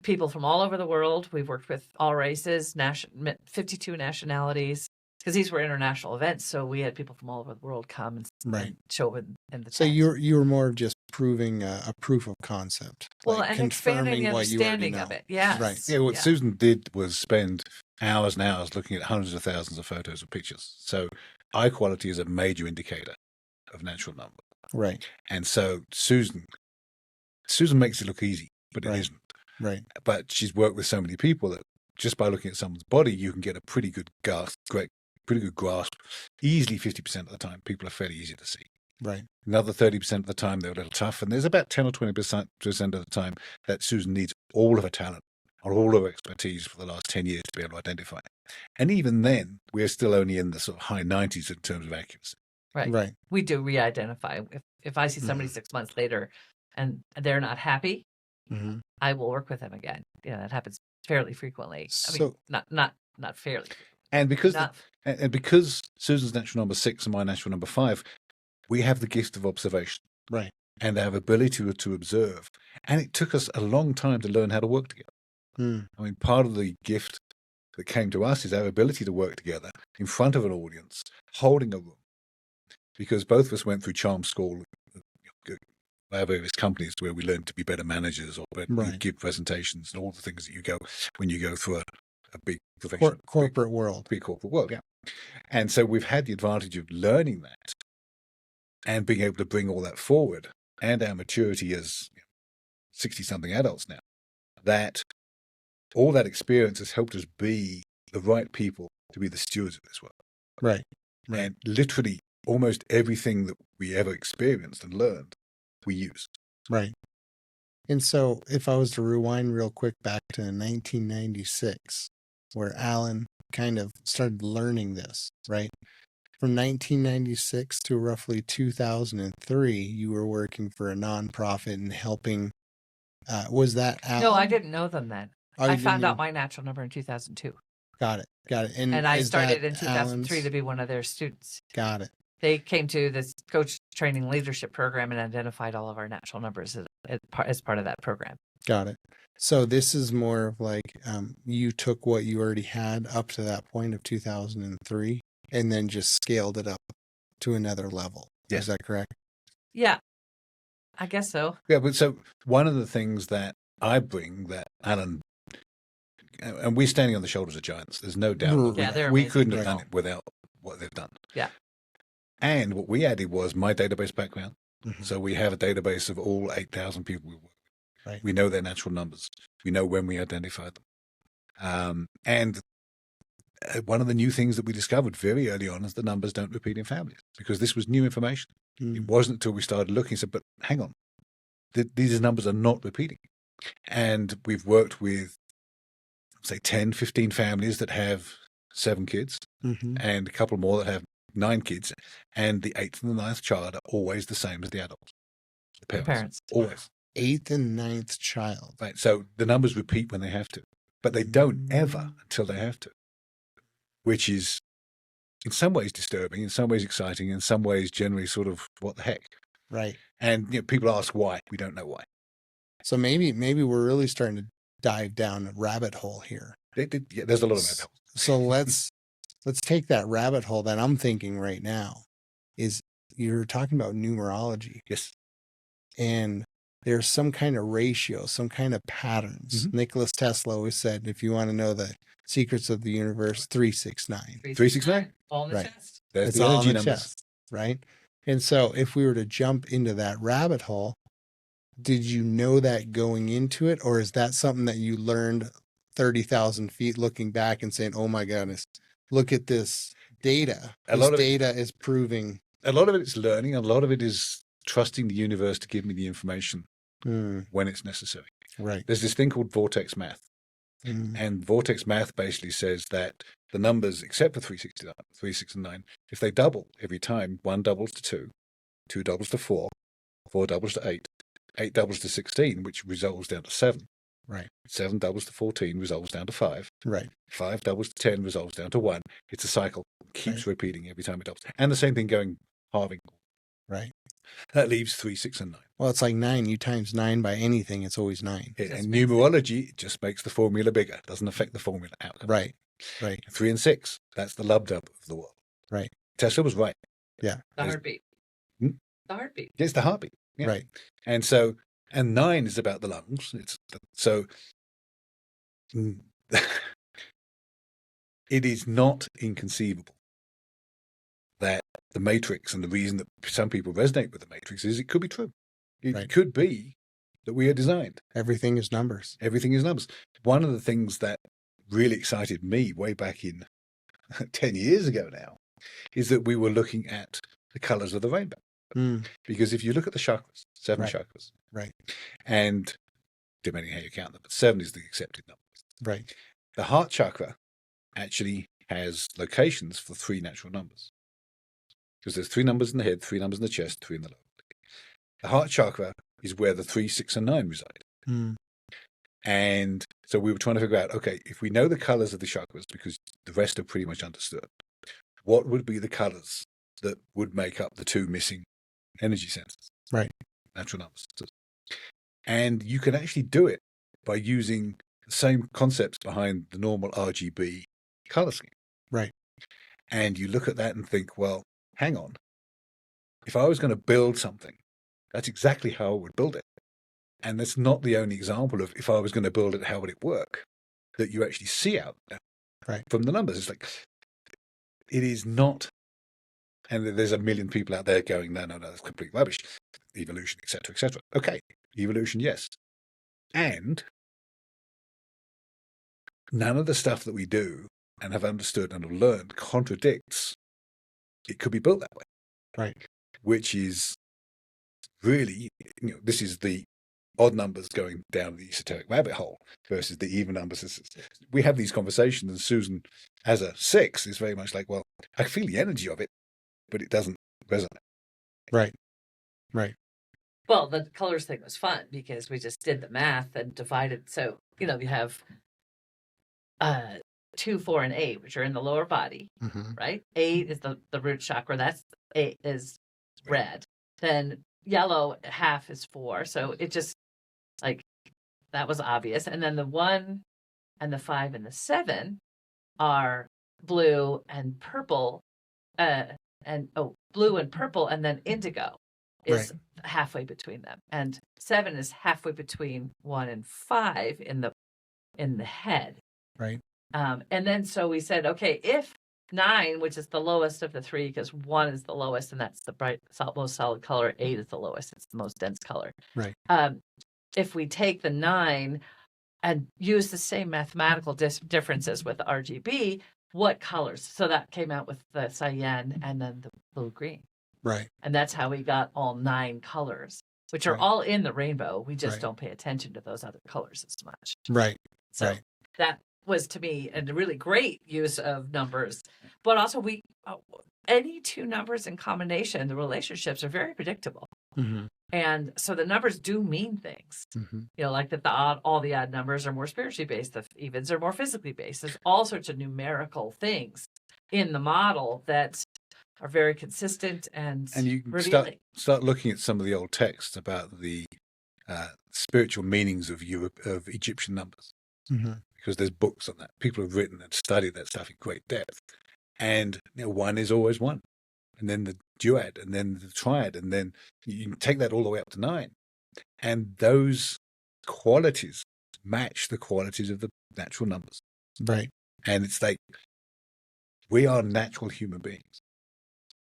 people from all over the world. We've worked with all races, 52 nationalities, because these were international events. So we had people from all over the world come and show in the So tent. you were more of just proving a proof of concept. Well, like and expanding the understanding of it. Yes. Right. Yeah, what Susan did was spend hours and hours looking at hundreds of thousands of photos and pictures. So eye quality is a major indicator of natural number. Right. And so Susan makes it look easy, but it isn't. Right. But she's worked with so many people that just by looking at someone's body, you can get a pretty good grasp. Easily 50% of the time, people are fairly easy to see. Right. Another 30% of the time, they're a little tough. And there's about 10 or 20% of the time that Susan needs all of her talent or all of her expertise for the last 10 years to be able to identify it. And even then, we're still only in the sort of high 90s in terms of accuracy. Right. Right. We do re-identify. If I see somebody 6 months later and they're not happy, I will work with them again. Yeah, that happens fairly frequently. I mean, not fairly. And because Susan's natural number 6 and my natural number 5, we have the gift of observation. Right. And our ability to observe. And it took us a long time to learn how to work together. Mm. I mean, part of the gift that came to us is our ability to work together in front of an audience, holding a room. Because both of us went through charm school, our various companies where we learned to be better managers or give presentations and all the things that you go when you go through a big professional corporate world. Big corporate world, yeah. And so we've had the advantage of learning that and being able to bring all that forward and our maturity as 60-something adults now, that all that experience has helped us be the right people to be the stewards of this world. Right. And literally almost everything that we ever experienced and learned, we use. Right. And so if I was to rewind real quick back to 1996, where Alan kind of started learning this, right? From 1996 to roughly 2003, you were working for a nonprofit and helping. Was that Alan? No, I didn't know them then. Oh, I found out my natural number in 2002. Got it. And I started in 2003 to be one of their students. Got it. They came to this coach training leadership program and identified all of our natural numbers as part of that program. Got it. So this is more of like you took what you already had up to that point of 2003 and then just scaled it up to another level. Yeah. Is that correct? Yeah, I guess so. Yeah, but so one of the things that I bring that Alan, and we're standing on the shoulders of giants, there's no doubt. Yeah, we couldn't have done it without what they've done. Yeah. And what we added was my database background. So we have a database of all 8,000 people we work with. Right. We know their natural numbers. We know when we identified them. And one of the new things that we discovered very early on is the numbers don't repeat in families, because this was new information. It wasn't until we started looking and said, but hang on, these numbers are not repeating. And we've worked with, say, 10, 15 families that have 7 kids and a couple more that have 9 kids. And the 8th and the 9th child are always the same as the adults. The parents. Always. 8th and 9th child. Right. So the numbers repeat when they have to, but they don't ever until they have to, which is in some ways disturbing, in some ways exciting, in some ways generally sort of what the heck. Right. And people ask why. We don't know why. So maybe we're really starting to dive down a rabbit hole here. Yeah, there's a lot of rabbit holes. So let's take that rabbit hole that I'm thinking right now. Is you're talking about numerology. Yes. And there's some kind of ratio, some kind of patterns. Mm-hmm. Nicholas Tesla always said, if you want to know the secrets of the universe, 369. 369. All in the Right. chest. There's It's the all energy in the numbers. chest, right? And so if we were to jump into that rabbit hole, did you know that going into it? Or is that something that you learned 30,000 feet looking back and saying, oh my goodness, look at this data. This data is proving. A lot of it is learning. A lot of it is trusting the universe to give me the information when it's necessary. Right. There's this thing called vortex math. And vortex math basically says that the numbers, except for 369, 369, if they double every time, 1 doubles to 2, 2 doubles to 4, 4 doubles to 8, 8 doubles to 16, which resolves down to 7. Right. 7 doubles to 14, resolves down to 5. Right. 5 doubles to 10, resolves down to 1. It's a cycle. It keeps repeating every time it doubles. And the same thing going halving. Right. That leaves 3, 6, and 9. Well, it's like 9. You times 9 by anything, it's always 9. And numerology just makes the formula bigger. Doesn't affect the formula outcome. Right. Right. 3 and 6. That's the lub dub of the world. Right. Tesla was right. Yeah. The heartbeat. Hmm? The heartbeat. It's the heartbeat. Yeah. Right. And 9 is about the lungs. It is not inconceivable that the Matrix, and the reason that some people resonate with the Matrix, is it could be true. It could be that we are designed. Everything is numbers. Everything is numbers. One of the things that really excited me way back in 10 years ago now is that we were looking at the colors of the rainbow. Because if you look at the chakras, 7 chakras, right, and depending on how you count them, but 7 is the accepted number. Right. The heart chakra actually has locations for 3 natural numbers. Because there's 3 numbers in the head, 3 numbers in the chest, 3 in the lower body. The heart chakra is where the 3, 6, and 9 reside. And so we were trying to figure out, okay, if we know the colors of the chakras, because the rest are pretty much understood, what would be the colors that would make up the 2 missing energy centers? Right. Natural numbers. And you can actually do it by using the same concepts behind the normal RGB color scheme. Right. And you look at that and think, well, hang on. If I was going to build something, that's exactly how I would build it. And that's not the only example of if I was going to build it, how would it work, that you actually see out there from the numbers. It's like, it is not, and there's a million people out there going, no, that's complete rubbish. Evolution, etc., etc. Okay, evolution, yes. And none of the stuff that we do and have understood and have learned contradicts it could be built that way. Right. Which is really, this is the odd numbers going down the esoteric rabbit hole versus the even numbers. We have these conversations, and Susan, as a 6, is very much like, well, I feel the energy of it, but it doesn't resonate. Right. Right. Well, the colors thing was fun because we just did the math and divided. So, you have 2, 4, and 8, which are in the lower body, right? 8 is the root chakra. That's 8 is red. Then yellow, half is 4. So it just that was obvious. And then the 1 and the 5 and the 7 are blue and purple, blue and purple, and then indigo is halfway between them. And 7 is halfway between 1 and 5 in the head. Right. And then so we said, okay, if 9, which is the lowest of the 3, because 1 is the lowest, and that's the most solid color. 8 is the lowest; it's the most dense color. Right. If we take the 9 and use the same mathematical differences with the RGB, what colors? So that came out with the cyan and then the blue-green. Right. And that's how we got all 9 colors, which are all in the rainbow. We just don't pay attention to those other colors as much. Right. So that was, to me, a really great use of numbers. But also, any 2 numbers in combination, the relationships are very predictable. And so the numbers do mean things. Like that all the odd numbers are more spiritually based. The evens are more physically based. There's all sorts of numerical things in the model that are very consistent and And you can revealing. start looking at some of the old texts about the spiritual meanings of Egyptian numbers, because there's books on that. People have written and studied that stuff in great depth. And one is always one, and then the duad, and then the triad, and then you can take that all the way up to 9. And those qualities match the qualities of the natural numbers. Right. And it's like, we are natural human beings.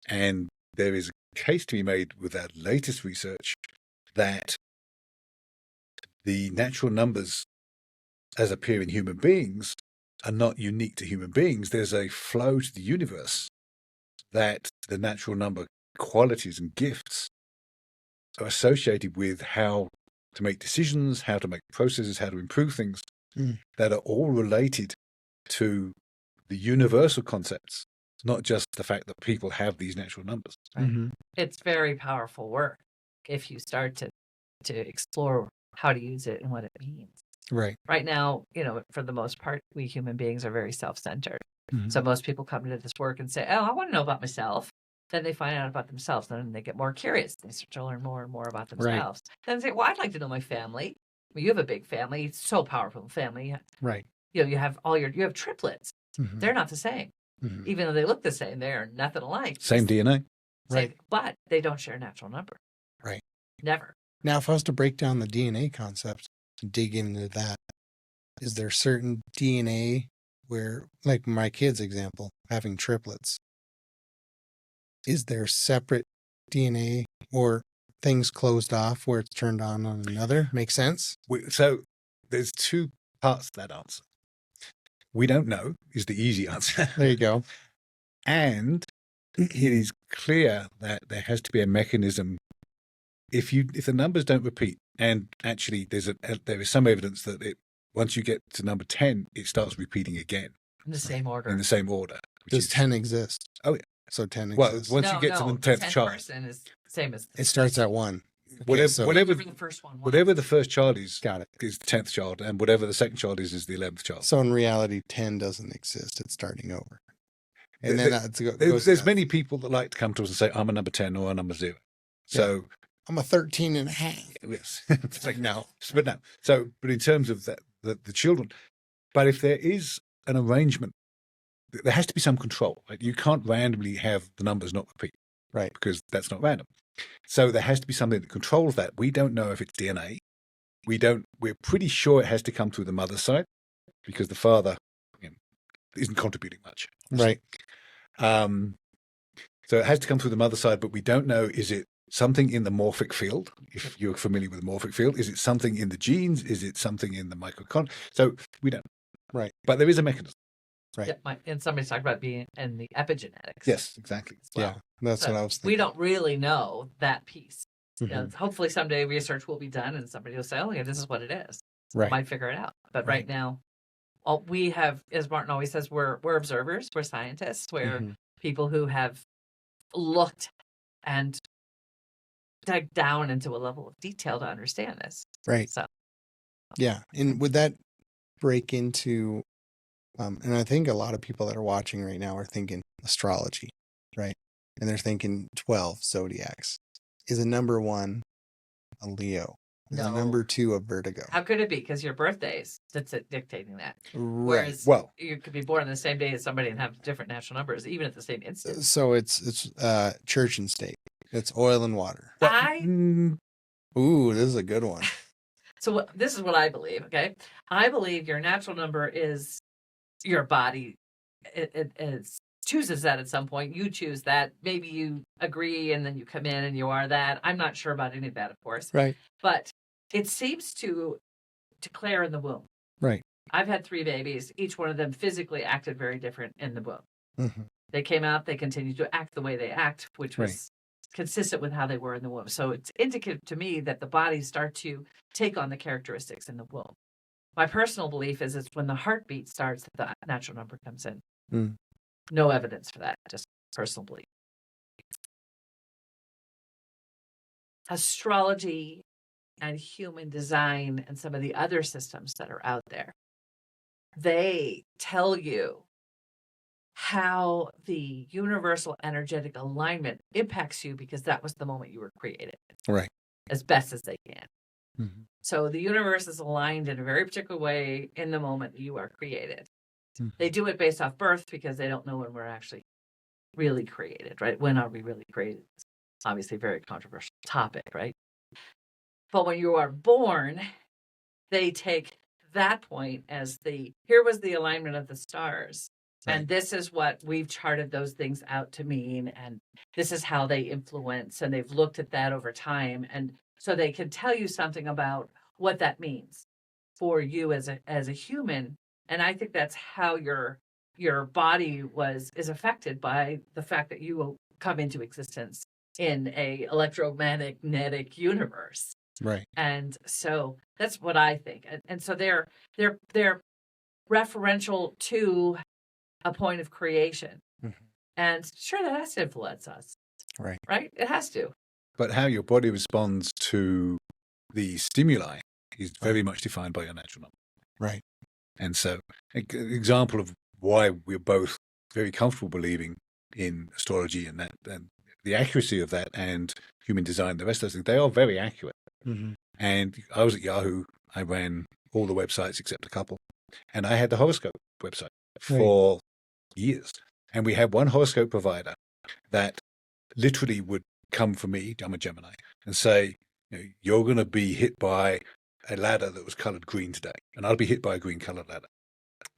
And there is a case to be made with our latest research that the natural numbers as appear in human beings are not unique to human beings. There's a flow to the universe that the natural number qualities and gifts are associated with how to make decisions, how to make processes, how to improve things, that are all related to the universal concepts, not just the fact that people have these natural numbers. Right. It's very powerful work if you start to explore how to use it and what it means. Right. Right now, for the most part, we human beings are very self-centered. So most people come into this work and say, oh, I want to know about myself. Then they find out about themselves. Then they get more curious. They start to learn more and more about themselves. Then they say, well, I'd like to know my family. Well, you have a big family. It's so powerful family. Right. You have you have triplets. They're not the same. Even though they look the same, they are nothing alike. Same DNA. Right. But they don't share a natural number. Right. Never. Now, if I was to break down the DNA concept, dig into that, is there certain DNA where, like my kid's example, having triplets, is there separate DNA or things closed off where it's turned on another? Make sense? So there's 2 parts to that answer. We don't know is the easy answer. There you go. And it is clear that there has to be a mechanism. If the numbers don't repeat, and actually there is some evidence that once you get to number 10, it starts repeating again. In the same order. In the same order. Does 10 exist? Oh, yeah. So 10 Well, exists. once you get to the 10th child, person is same as it starts at 1. Whatever the first one was. Whatever the first child is, Got it. is the 10th child, and whatever the second child is the 11th child. So in reality, 10 doesn't exist. It's starting over. And then there's many people that like to come to us and say, I'm a number 10 or a number 0. So I'm a 13 and a half. yes, it's like no. So, but in terms of the children, but if there is an arrangement, there has to be some control. Right? You can't randomly have the numbers not repeat, right? Because that's not random. So there has to be something that controls that. We don't know if it's DNA. We're pretty sure it has to come through the mother's side because the father isn't contributing much. Right. So it has to come through the mother's side, but we don't know, is it something in the morphic field? If you're familiar with the morphic field, is it something in the genes? Is it something in the mitochondria? So we don't. Right. But there is a mechanism. Right. Yeah, and somebody's talked about being in the epigenetics. Yes, exactly. Well. Yeah, that's what I was thinking. We don't really know that piece. Hopefully someday research will be done and somebody will say, oh, yeah, this is what it is. Right. Might figure it out. But right now, all we have, as Martin always says, we're observers, we're scientists, we're people who have looked and dug down into a level of detail to understand this. Right. So, yeah. And would that break into, and I think a lot of people that are watching right now are thinking astrology, right? And they're thinking 12 zodiacs. Is a number 1 a Leo? Is a number 2 a Virgo? How could it be? Because your birthdays, that's it dictating that. Right. Whereas well, you could be born on the same day as somebody and have different natural numbers, even at the same instant. So it's church and state. It's oil and water. Ooh, this is a good one. So this is what I believe, okay? I believe your natural number is your body. It chooses that at some point. You choose that. Maybe you agree and then you come in and you are that. I'm not sure about any of that, of course. Right. But it seems to declare in the womb. Right. I've had 3 babies. Each one of them physically acted very different in the womb. Mm-hmm. They came out, they continued to act the way they act, which was consistent with how they were in the womb. So it's indicative to me that the bodies start to take on the characteristics in the womb. My personal belief is it's when the heartbeat starts that the natural number comes in. Mm. No evidence for that, just personal belief. Astrology and human design and some of the other systems that are out there, they tell you how the universal energetic alignment impacts you, because that was the moment you were created. Right. As best as they can. Mm-hmm. So the universe is aligned in a very particular way in the moment you are created. Mm-hmm. They do it based off birth because they don't know when we're actually really created, right? When are we really created? It's obviously a very controversial topic, right? But when you are born, they take that point as here was the alignment of the stars. Right. And this is what we've charted those things out to mean. And this is how they influence. And they've looked at that over time. And so they can tell you something about what that means for you as a human. And I think that's how your body is affected by the fact that you will come into existence in a electromagnetic universe. Right. And so that's what I think. And so they're referential to a point of creation. Mm-hmm. And sure, that has to influence us. Right. Right? It has to. But how your body responds to the stimuli is very much defined by your natural number. Right. And so an example of why we're both very comfortable believing in astrology and that, and the accuracy of that, and human design, the rest of those things, they are very accurate. Mm-hmm. And I was at Yahoo. I ran all the websites except a couple. And I had the horoscope website for years. And we had one horoscope provider that literally would come for me, I'm a Gemini, and say, you're going to be hit by a ladder that was colored green today. And I'll be hit by a green colored ladder.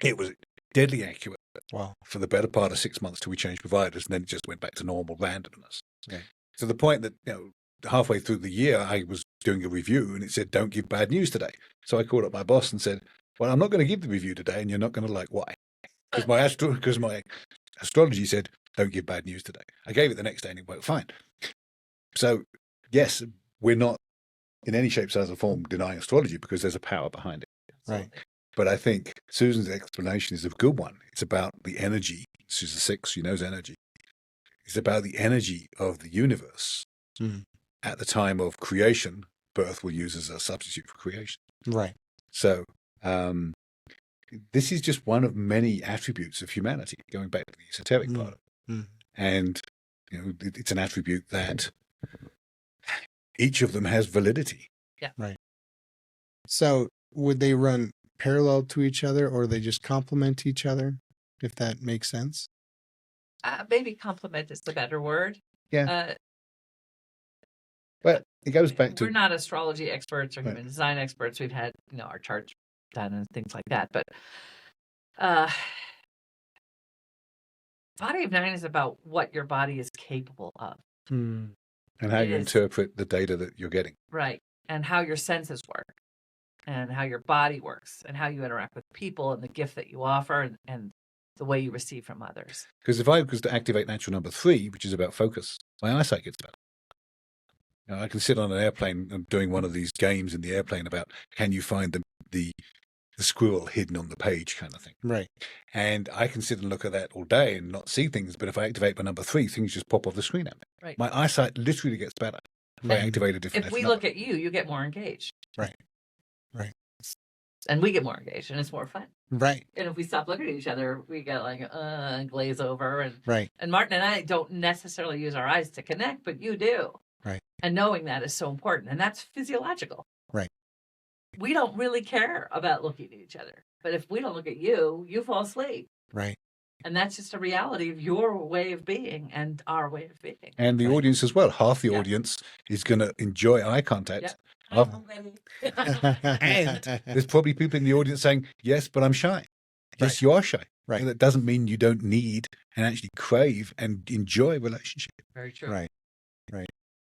It was deadly accurate. Wow. For the better part of 6 months till we changed providers. And then it just went back to normal randomness. Okay. To the point that, halfway through the year, I was doing a review and it said, don't give bad news today. So I called up my boss and said, well, I'm not going to give the review today and you're not going to like why. Because my astrology said, don't give bad news today. I gave it the next day and it worked fine. So, yes, we're not in any shape, size, or form denying astrology because there's a power behind it. Right. But I think Susan's explanation is a good one. It's about the energy. She's a 6, she knows energy. It's about the energy of the universe. Mm. At the time of creation, birth will use as a substitute for creation. Right. So this is just one of many attributes of humanity, going back to the esoteric part of it. Mm. And it's an attribute that each of them has validity. Yeah. Right. So would they run parallel to each other, or they just complement each other, if that makes sense? Maybe complement is the better word. Yeah. But it goes back to... We're not astrology experts or human design experts. We've had, our charts done and things like that. But Body of 9 is about what your body is capable of. And how you interpret the data that you're getting. Right. And how your senses work. And how your body works. And how you interact with people and the gift that you offer and the way you receive from others. Because if I was to activate natural number 3, which is about focus, my eyesight gets better. I can sit on an airplane and doing one of these games in the airplane about can you find the squirrel hidden on the page kind of thing. Right. And I can sit and look at that all day and not see things. But if I activate my number 3, things just pop off the screen at me. Right. My eyesight literally gets better if I activate a different If we look at you, you get more engaged. Right. Right. And we get more engaged and it's more fun. Right. And if we stop looking at each other, we get like glaze over. And right. And Martin and I don't necessarily use our eyes to connect, but you do. Right. And knowing that is so important. And that's physiological. Right. We don't really care about looking at each other. But if we don't look at you, you fall asleep. Right. And that's just a reality of your way of being and our way of being. And the audience as well. Half the audience is going to enjoy eye contact. And there's probably people in the audience saying, yes, but I'm shy. Yes, you are shy. Right. And that doesn't mean you don't need and actually crave and enjoy relationship. Very true. Right. Right.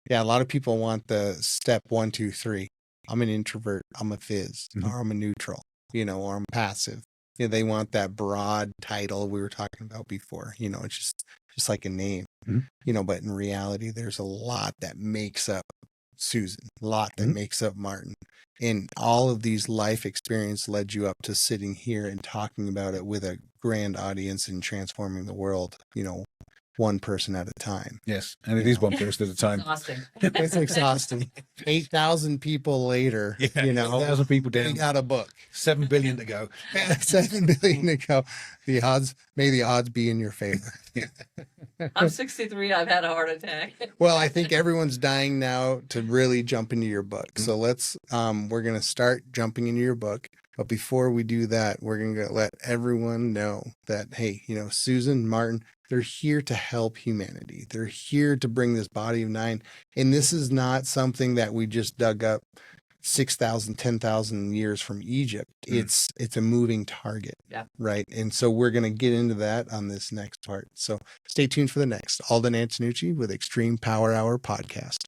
Yeah, a lot of people want the step 1, 2, 3. I'm an introvert. I'm a phys, or I'm a neutral, or I'm passive. They want that broad title we were talking about before. It's just like a name. Mm-hmm. But in reality, there's a lot that makes up Susan, a lot that makes up Martin. And all of these life experience led you up to sitting here and talking about it with a grand audience and transforming the world, one person at a time. Yes. And it is one person at a time. Exhausting. It's exhausting. 8,000 people later, Yeah, you know, 1,000 people we down, got a book. 7 billion to go. 7 billion to go. May the odds be in your favor. I'm 63. I've had a heart attack. Well, I think everyone's dying now to really jump into your book. So we're going to start jumping into your book. But before we do that, we're going to let everyone know that, hey, you know, Susan, Martin, they're here to help humanity. They're here to bring this body of 9. And this is not something that we just dug up 6,000, 10,000 years from Egypt. It's a moving target. Yeah. Right. And so we're going to get into that on this next part. So stay tuned for the next. Alden Antonucci with Extreme Power Hour podcast.